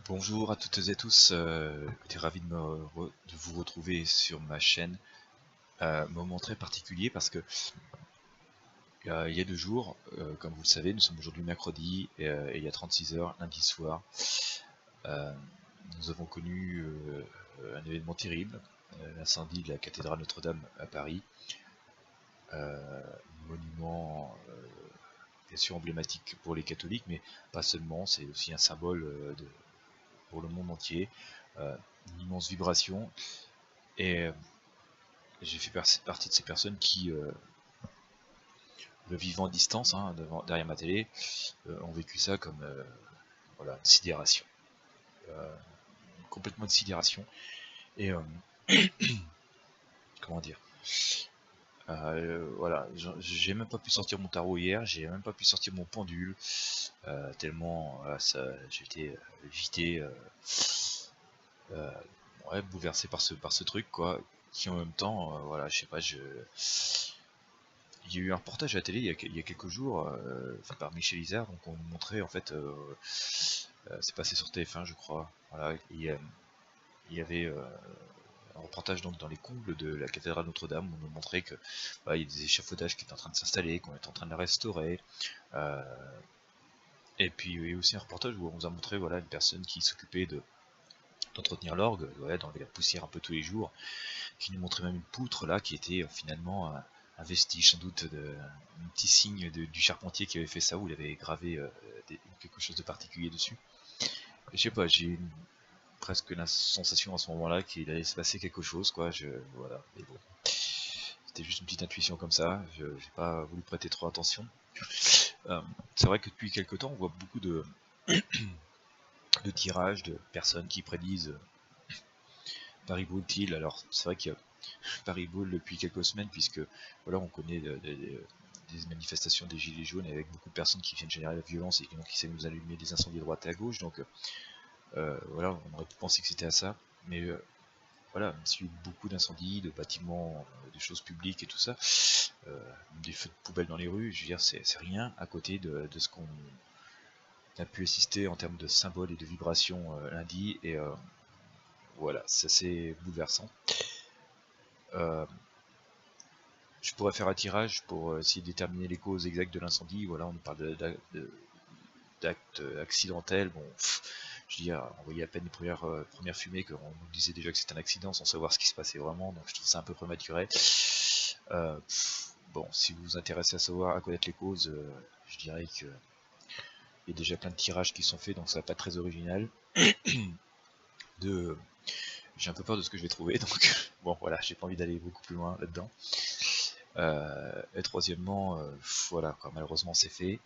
Bonjour à toutes et tous, écoutez, ravi de vous retrouver sur ma chaîne. Moment très particulier parce que il y a 2 jours, comme vous le savez, nous sommes aujourd'hui mercredi et il y a 36 heures, lundi soir, euh, nous avons connu un événement terrible, l'incendie de la cathédrale Notre-Dame à Paris, monument bien sûr emblématique pour les catholiques, mais pas seulement, c'est aussi un symbole pour le monde entier, une immense vibration. Et j'ai fait partie de ces personnes qui, le vivant à distance, hein, derrière ma télé, ont vécu ça comme voilà, une sidération. Complètement de sidération. Et comment dire, voilà, j'ai même pas pu sortir mon tarot hier, j'ai même pas pu sortir mon pendule, tellement j'ai été vité, ouais, bouleversé par ce truc, quoi, qui en même temps, voilà, je sais pas, il y a eu un reportage à la télé il y a quelques jours, fait par Michel Izard, donc on nous montrait en fait, c'est passé sur TF1 je crois, voilà, il y avait un reportage donc dans les combles de la cathédrale Notre-Dame, où on nous montrait que bah, il y a des échafaudages qui étaient en train de s'installer, qu'on était en train de la restaurer, euh, et puis il y a eu aussi un reportage où on nous a montré voilà, une personne qui s'occupait d'entretenir l'orgue, ouais, d'enlever la poussière un peu tous les jours, qui nous montrait même une poutre là qui était finalement un vestige sans doute un petit signe du charpentier qui avait fait ça, où il avait gravé quelque chose de particulier dessus. Et je sais pas, j'ai presque la sensation à ce moment-là qu'il allait se passer quelque chose, quoi. Voilà, mais bon, c'était juste une petite intuition comme ça. Je n'ai pas voulu prêter trop attention. C'est vrai que depuis quelques temps, on voit beaucoup de tirages de personnes qui prédisent Paris brûle-t-il. Alors c'est vrai qu'il y a Paris brûle depuis quelques semaines, puisque voilà, on connaît des manifestations des gilets jaunes avec beaucoup de personnes qui viennent générer la violence et qui essaient de nous allumer des incendies de droite et à gauche. Donc voilà, on aurait pu penser que c'était à ça, mais voilà, il y a eu beaucoup d'incendies, de bâtiments, des choses publiques et tout ça, des feux de poubelle dans les rues. Je veux dire, c'est rien à côté de ce qu'on a pu assister en termes de symboles et de vibrations lundi, et voilà, c'est assez bouleversant. Je pourrais faire un tirage pour essayer de déterminer les causes exactes de l'incendie. Voilà, on parle d'actes accidentels. Bon, je dis, on voyait à peine les premières fumées qu'on nous disait déjà que c'était un accident sans savoir ce qui se passait vraiment. Donc je trouve ça un peu prématuré. Bon, si vous vous intéressez à savoir, à connaître les causes, je dirais que il y a déjà plein de tirages qui sont faits, donc ça va pas être très original. J'ai un peu peur de ce que je vais trouver, donc bon voilà, j'ai pas envie d'aller beaucoup plus loin là-dedans. Et troisièmement, voilà, quoi, malheureusement c'est fait.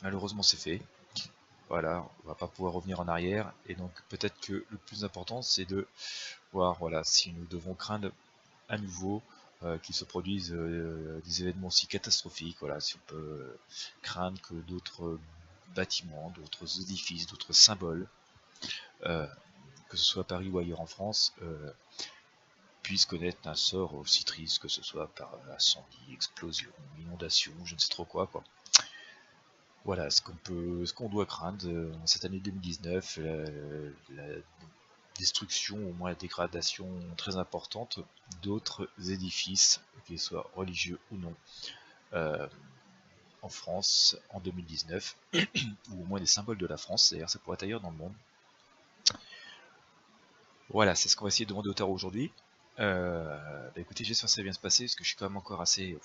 Malheureusement c'est fait. Voilà, on va pas pouvoir revenir en arrière, et donc peut-être que le plus important c'est de voir, voilà, si nous devons craindre à nouveau qu'il se produisent des événements aussi catastrophiques, voilà, si on peut craindre que d'autres bâtiments, d'autres édifices, d'autres symboles, que ce soit à Paris ou ailleurs en France, puissent connaître un sort aussi triste, que ce soit par incendie, explosion, inondation, je ne sais trop quoi. Voilà ce qu'on doit craindre en cette année 2019, la destruction, au moins la dégradation très importante d'autres édifices, qu'ils soient religieux ou non, en France en 2019, ou au moins des symboles de la France, d'ailleurs ça pourrait être ailleurs dans le monde. Voilà, c'est ce qu'on va essayer de demander au tarot aujourd'hui. Bah écoutez, j'espère que ça va bien se passer, parce que je suis quand même encore assez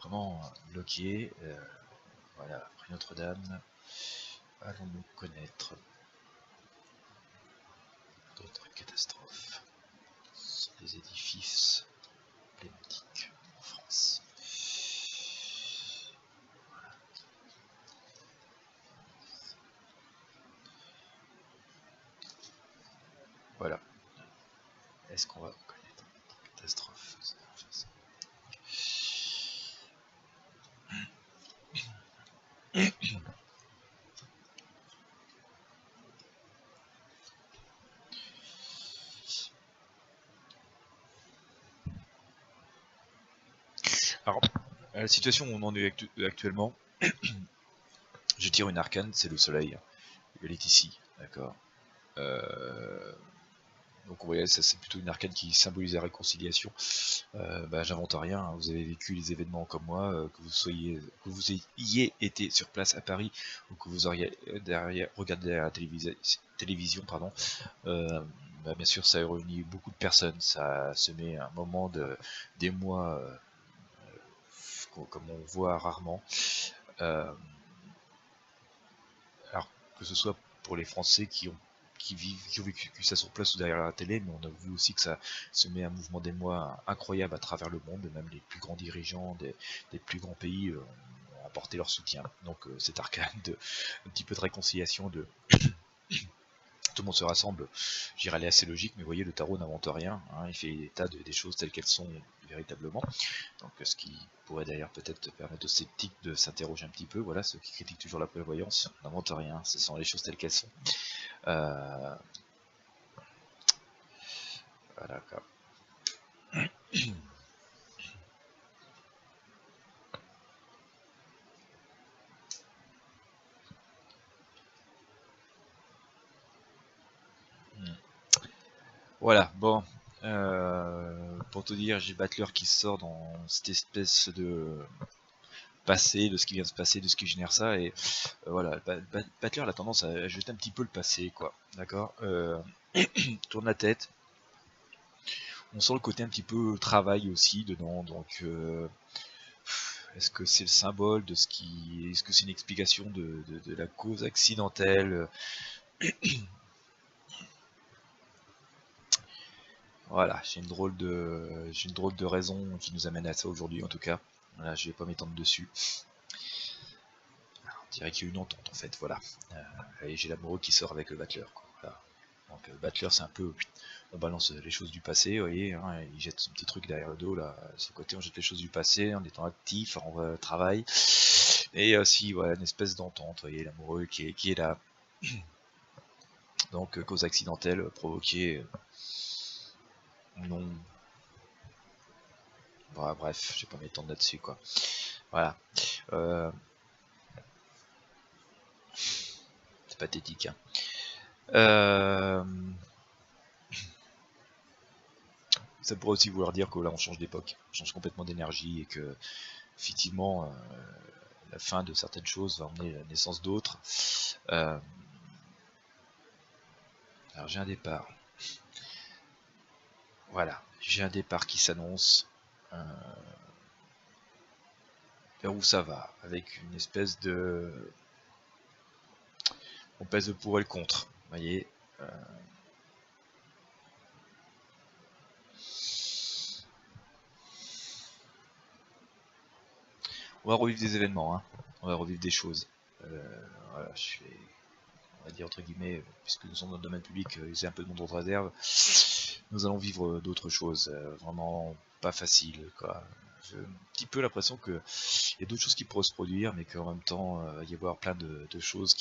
vraiment bloqué. Voilà, après Notre-Dame, allons-nous connaître d'autres catastrophes sur des édifices emblématiques en France. Voilà. Est-ce qu'on va connaître des catastrophes? Alors, la situation où on en est actuellement, j'ai tire une arcane, c'est le soleil. Elle est ici, d'accord. Donc vous voyez, ça c'est plutôt une arcane qui symbolise la réconciliation. J'invente rien, hein. Vous avez vécu les événements comme moi, que vous ayez été sur place à Paris, ou que vous auriez regardé la télévision, pardon. Bien sûr, ça a réuni beaucoup de personnes, ça se met un moment des mois comme on voit rarement. Alors que ce soit pour les Français qui ont vécu ça sur place ou derrière la télé, mais on a vu aussi que ça se met un mouvement d'émoi incroyable à travers le monde, même les plus grands dirigeants des plus grands pays ont apporté leur soutien. Donc cette arcane un petit peu de réconciliation, de tout le monde se rassemble, je dirais elle est assez logique, mais vous voyez, le tarot n'invente rien, hein, il fait état des choses telles qu'elles sont véritablement. Donc ce qui pourrait d'ailleurs peut-être permettre aux sceptiques de s'interroger un petit peu. Voilà, ceux qui critiquent toujours la prévoyance n'inventent rien, ce sont les choses telles qu'elles sont. Voilà quoi. Voilà, bon, pour te dire, j'ai Battler qui sort dans cette espèce de passé, de ce qui vient de se passer, de ce qui génère ça, et voilà, Battler a tendance à jeter un petit peu le passé, quoi, d'accord. Tourne la tête, on sent le côté un petit peu travail aussi dedans, donc est-ce que c'est le symbole de ce qui, est-ce que c'est une explication de la cause accidentelle? Voilà, j'ai une drôle de raison qui nous amène à ça aujourd'hui en tout cas. Voilà, je vais pas m'étendre dessus. On dirait qu'il y a une entente en fait, voilà. Et j'ai l'amoureux qui sort avec le Battler, quoi. Voilà. Donc Battler c'est un peu, on balance les choses du passé, vous voyez, hein, il jette son petit truc derrière le dos là, ce côté on jette les choses du passé en étant actif, en travail. Et aussi voilà, une espèce d'entente, vous voyez, l'amoureux qui est là. Donc cause accidentelle provoquée. Non. Bon, bref, je vais pas m'étendre là-dessus quoi. Voilà. C'est pathétique. Hein. Ça pourrait aussi vouloir dire que là on change d'époque, on change complètement d'énergie et que effectivement la fin de certaines choses va emmener la naissance d'autres. Alors j'ai un départ. Voilà, j'ai un départ qui s'annonce. Vers où ça va, avec une espèce de... On pèse le pour et le contre, vous voyez. On va revivre des événements, hein. On va revivre des choses. Voilà, je vais, on va dire entre guillemets, puisque nous sommes dans le domaine public, c'est un peu de mon droit de réserve, nous allons vivre d'autres choses, vraiment pas faciles, quoi. J'ai un petit peu l'impression qu'il y a d'autres choses qui pourraient se produire, mais qu'en même temps, il va y avoir plein de choses,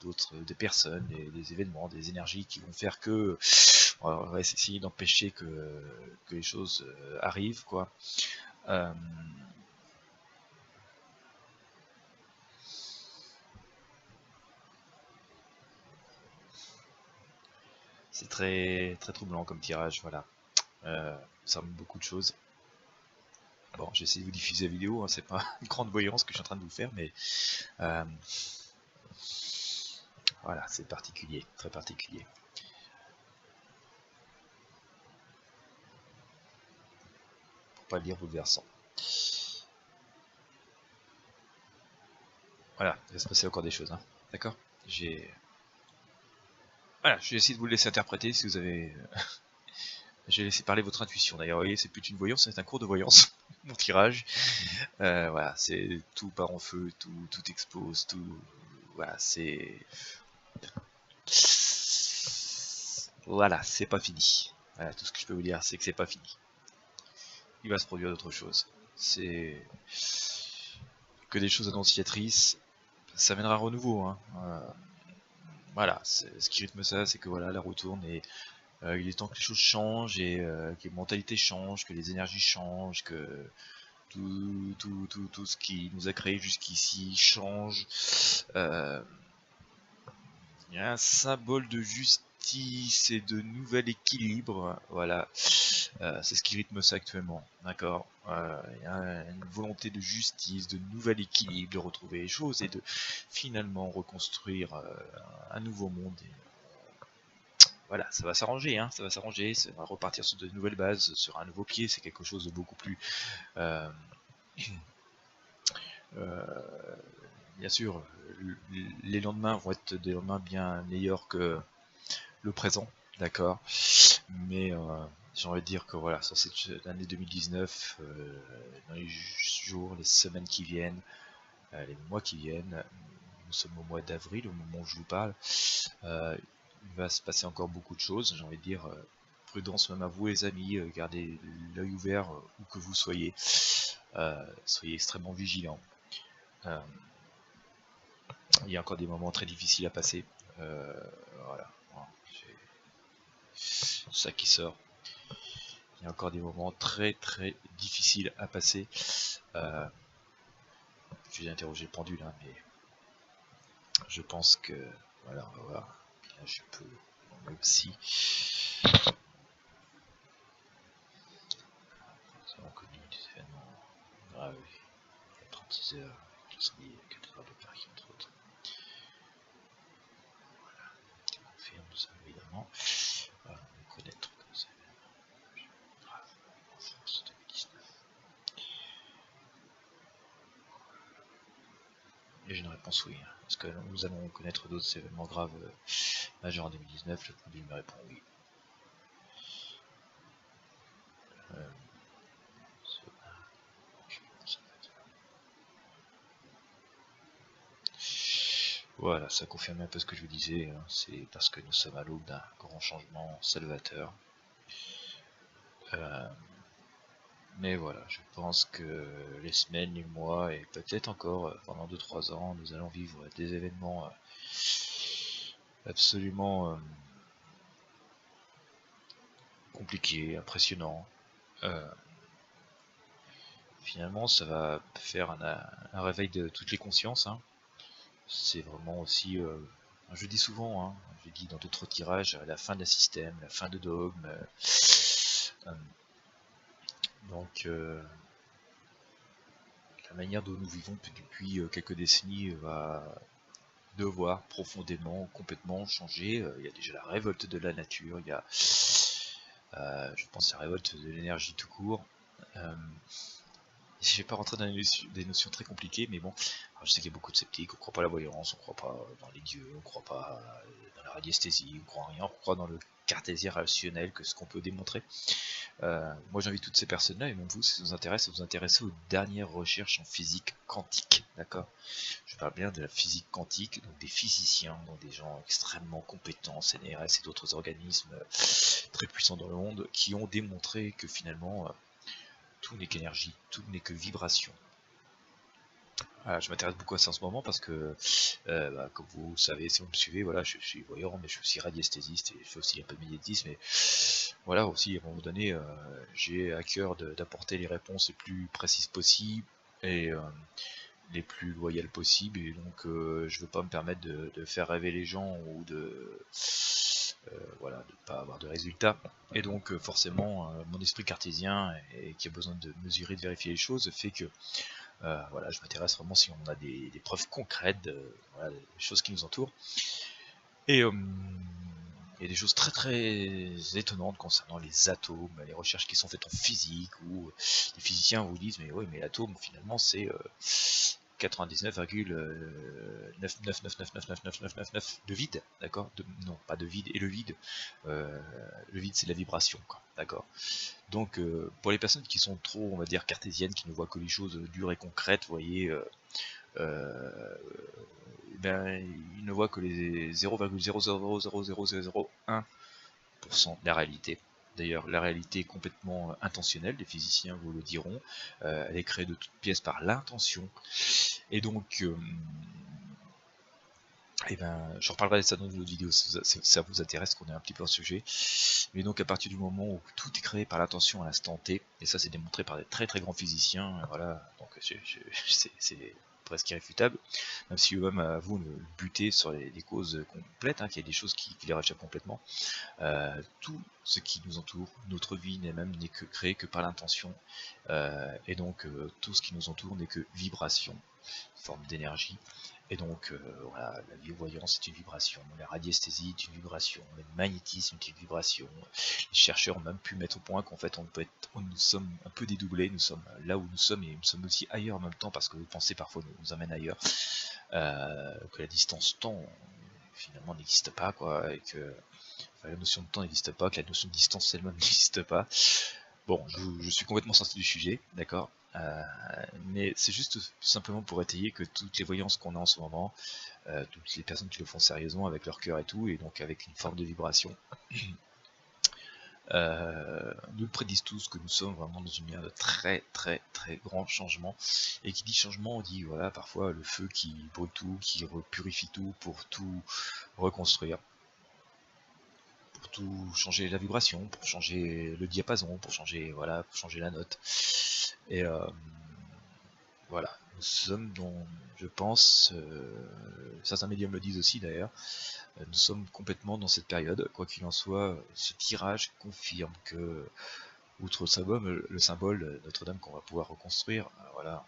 des personnes, des événements, des énergies qui vont faire que on va essayer d'empêcher que les choses arrivent, quoi. C'est très très troublant comme tirage, voilà. Ça remet beaucoup de choses. Bon, j'ai essayé de vous diffuser la vidéo, hein, c'est pas une grande voyance que je suis en train de vous faire, mais voilà, c'est particulier, très particulier. Pour pas dire bouleversant. Voilà, il va se passer encore des choses, hein. D'accord. Voilà, je vais essayer de vous le laisser interpréter si vous avez... J'ai laissé parler votre intuition. D'ailleurs, vous voyez, c'est plus une voyance, c'est un cours de voyance, mon tirage. Voilà, c'est tout part en feu, tout explose, tout... Voilà, c'est... Voilà, c'est pas fini. Voilà, tout ce que je peux vous dire, c'est que c'est pas fini. Il va se produire d'autres choses. C'est que des choses annonciatrices. Ça mènera un renouveau. Hein. Voilà, ce qui rythme ça, c'est que voilà, la roue tourne et il est temps que les choses changent et que les mentalités changent, que les énergies changent, que tout ce qui nous a créé jusqu'ici change. Il y a un symbole de justice et de nouvel équilibre, voilà. C'est ce qui rythme ça actuellement, d'accord. Il y a une volonté de justice, de nouvel équilibre, de retrouver les choses et de finalement reconstruire un nouveau monde. Voilà, ça va s'arranger, hein, ça va s'arranger, ça va repartir sur de nouvelles bases, sur un nouveau pied, c'est quelque chose de beaucoup plus... bien sûr, les lendemains vont être des lendemains bien meilleurs que le présent, d'accord, mais j'ai envie de dire que voilà, sur cette année 2019, dans les jours, les semaines qui viennent, les mois qui viennent, nous sommes au mois d'avril, au moment où je vous parle, il va se passer encore beaucoup de choses, j'ai envie de dire, prudence même à vous les amis, gardez l'œil ouvert où que vous soyez, soyez extrêmement vigilants. Il y a encore des moments très difficiles à passer, voilà, c'est ça qui sort. Il y a encore des moments très difficiles à passer. Je vais interroger le pendule, hein, mais je pense que voilà, on va voir. Là, je peux même si nous avons connu des événements graves, 36 heures, incendie, 4 heures de Paris entre autres. Voilà, qui confirme ça évidemment. Voilà, on va connaître comme ça. Grave en France 2019. Et j'ai une réponse oui, hein, parce que nous allons connaître d'autres événements graves majeurs en 2019. Le pendule me répond oui. Voilà, ça confirme un peu ce que je vous disais, hein. C'est parce que nous sommes à l'aube d'un grand changement salvateur. Mais voilà, je pense que les semaines, les mois, et peut-être encore pendant 2-3 ans, nous allons vivre des événements absolument compliqués, impressionnants. Finalement, ça va faire un réveil de toutes les consciences, hein. C'est vraiment aussi, je dis souvent, hein, je dis dans d'autres tirages, la fin d'un système, la fin de dogme. Donc, la manière dont nous vivons depuis quelques décennies va devoir profondément, complètement changer. Il y a déjà la révolte de la nature, il y a, je pense, la révolte de l'énergie tout court. Je vais pas rentrer dans des notions très compliquées, mais bon, alors je sais qu'il y a beaucoup de sceptiques, on croit pas à la voyance, on croit pas dans les dieux, on croit pas dans la radiesthésie, on croit en rien, on croit dans le cartésien rationnel, que ce qu'on peut démontrer. Moi j'invite toutes ces personnes-là, et même vous, si ça vous intéresse, à vous intéresser aux dernières recherches en physique quantique, d'accord? Je parle bien de la physique quantique, donc des physiciens, donc des gens extrêmement compétents, CNRS et d'autres organismes très puissants dans le monde, qui ont démontré que finalement, tout n'est qu'énergie, tout n'est que vibration. Voilà, je m'intéresse beaucoup à ça en ce moment parce que, comme vous savez, si vous me suivez, voilà, je suis voyant, mais je suis aussi radiesthésiste et je fais aussi un peu de magnétisme. Et voilà, aussi, à un moment donné, j'ai à cœur d'apporter les réponses les plus précises possibles et les plus loyales possibles. Et donc, je veux pas me permettre de faire rêver les gens ou voilà, de pas avoir de résultats. Et donc, forcément, mon esprit cartésien et qui a besoin de mesurer, de vérifier les choses, fait que voilà, je m'intéresse vraiment si on a des preuves concrètes, voilà, des choses qui nous entourent. Et il y a des choses très étonnantes concernant les atomes, les recherches qui sont faites en physique, où les physiciens vous disent mais oui, mais l'atome finalement c'est 99,999999999 de vide, d'accord, non, pas de vide, et le vide c'est la vibration, d'accord. Donc pour les personnes qui sont trop, on va dire, cartésiennes, qui ne voient que les choses dures et concrètes, vous voyez, ben, ils ne voient que les 0,0000001% de la réalité. D'ailleurs, la réalité est complètement intentionnelle, les physiciens vous le diront, elle est créée de toutes pièces par l'intention, et donc Et ben, je reparlerai de ça dans une autre vidéo si ça vous intéresse, qu'on est un petit peu en sujet. Mais donc à partir du moment où tout est créé par l'attention à l'instant T, et ça c'est démontré par des très très grands physiciens, voilà, donc c'est presque irréfutable, même si eux-mêmes avouent le buter sur les causes complètes, qu'il y a des choses qui les réchappent complètement. Tout ce qui nous entoure, notre vie n'est que créé que par l'intention, et donc tout ce qui nous entoure n'est que vibration, forme d'énergie. Et donc voilà, la voyance est une vibration, la radiesthésie est une vibration, le magnétisme est une vibration. Les chercheurs ont même pu mettre au point qu'en fait nous sommes un peu dédoublés, nous sommes là où nous sommes et nous sommes aussi ailleurs en même temps parce que les pensées parfois nous amènent ailleurs, que la distance temps finalement n'existe pas, quoi, et que la notion de temps n'existe pas, que la notion de distance elle-même n'existe pas. Bon, je suis complètement sorti du sujet, d'accord, mais c'est juste simplement pour étayer que toutes les voyances qu'on a en ce moment, toutes les personnes qui le font sérieusement avec leur cœur et tout, et donc avec une forme de vibration, nous prédisent tous que nous sommes vraiment dans une ère de très très très grand changement. Et qui dit changement, on dit voilà parfois le feu qui brûle tout, qui purifie tout pour tout reconstruire, pour tout changer la vibration, pour changer le diapason, pour changer voilà, pour changer la note. Et voilà, nous sommes dans, je pense, certains médiums le disent aussi d'ailleurs, nous sommes complètement dans cette période. Quoi qu'il en soit, ce tirage confirme que, outre le symbole Notre-Dame qu'on va pouvoir reconstruire, voilà,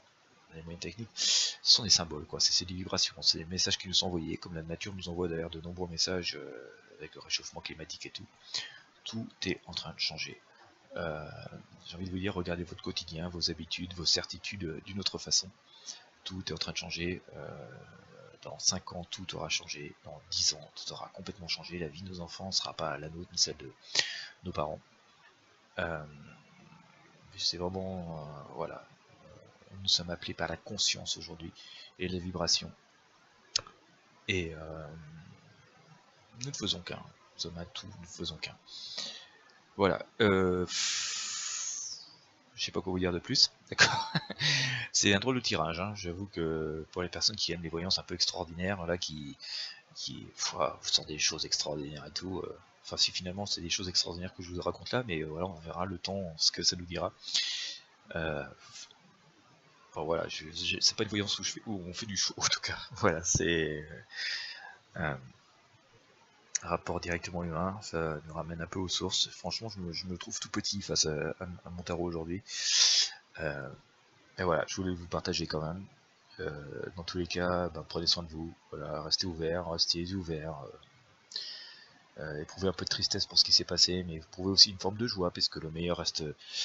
les moyens techniques, ce sont des symboles, quoi. C'est des vibrations, c'est des messages qui nous sont envoyés, comme la nature nous envoie d'ailleurs de nombreux messages avec le réchauffement climatique et tout. Tout est en train de changer. J'ai envie de vous dire, regardez votre quotidien, vos habitudes, vos certitudes d'une autre façon. Tout est en train de changer. Dans 5 ans, tout aura changé. Dans 10 ans, tout aura complètement changé. La vie de nos enfants ne sera pas la nôtre ni celle de nos parents. C'est vraiment, voilà, nous sommes appelés par la conscience aujourd'hui et les vibrations. Et nous ne faisons qu'un. Nous sommes à tout, nous ne faisons qu'un. Voilà. Je sais pas quoi vous dire de plus, d'accord. C'est un drôle de tirage, j'avoue que pour les personnes qui aiment les voyances un peu extraordinaires, là, qui sont des choses extraordinaires et tout, enfin si finalement c'est des choses extraordinaires que je vous raconte là, mais voilà, on verra le temps, ce que ça nous dira. Enfin voilà, c'est pas une voyance où on fait du show, en tout cas, voilà, c'est un rapport directement humain, ça nous ramène un peu aux sources. Franchement, je me trouve tout petit face à mon tarot aujourd'hui. Et voilà, je voulais vous partager quand même. Dans tous les cas, prenez soin de vous, voilà, restez ouverts, restez les yeux ouverts, éprouvez un peu de tristesse pour ce qui s'est passé, mais éprouvez aussi une forme de joie, parce que le meilleur reste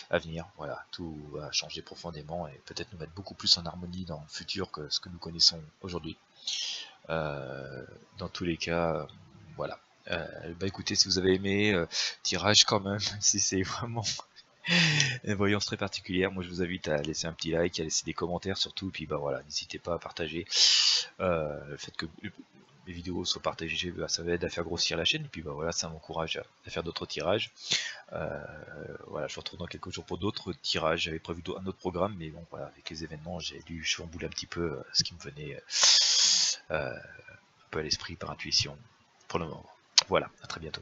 à venir, voilà, tout va changer profondément, et peut-être nous mettre beaucoup plus en harmonie dans le futur que ce que nous connaissons aujourd'hui. Dans tous les cas, voilà. Écoutez, si vous avez aimé, tirage quand même, si c'est vraiment une voyance très particulière, moi je vous invite à laisser un petit like, à laisser des commentaires surtout, et puis voilà, n'hésitez pas à partager. Le fait que mes vidéos soient partagées, ça va aider à faire grossir la chaîne, et puis voilà, ça m'encourage à faire d'autres tirages. Voilà, je vous retrouve dans quelques jours pour d'autres tirages. J'avais prévu un autre programme, mais bon voilà, avec les événements, j'ai dû chambouler un petit peu ce qui me venait un peu à l'esprit par intuition pour le moment. Voilà, à très bientôt.